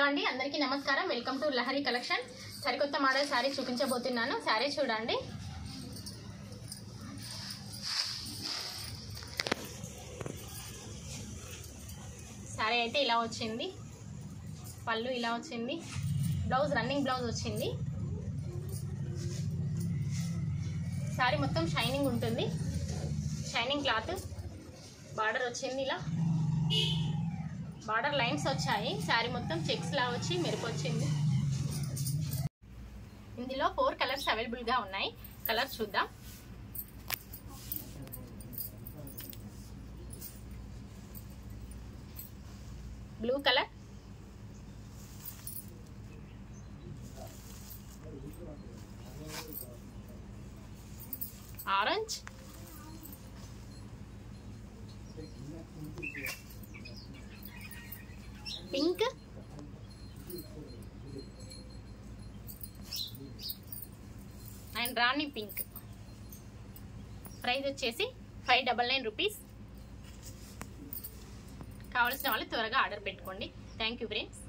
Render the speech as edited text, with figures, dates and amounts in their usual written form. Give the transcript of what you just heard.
Hello అండి, అందరికీ నమస్కారం. Welcome to Lahari collection. సరికొత్త మోడల్ శారీ చూపించబోతున్నాను. శారీ చూడండి. శారీ అయితే ఇలా వచ్చింది. పళ్ళు ఇలా వచ్చింది. బ్లౌజ్ రన్నింగ్ బ్లౌజ్ వచ్చింది. శారీ మొత్తం షైనింగ్ ఉంటుంది. Shining cloth. బార్డర్ వచ్చింది. ఇలా బార్డర్ లైన్స్ వచ్చాయి. శారీ మొత్తం చెక్స్ లా వచ్చి మెరుపు వచ్చింది. ఇందులో 4 కలర్స్ అవైలబుల్ గా ఉన్నాయి. కలర్ చూద్దాం. Blue colour, orange, pink, and Rani pink. Price వచ్చేసి 599 రూపీస్. కావాల్సిన వాళ్ళు త్వరగా ఆర్డర్ పెట్టుకోండి. Thank you friends.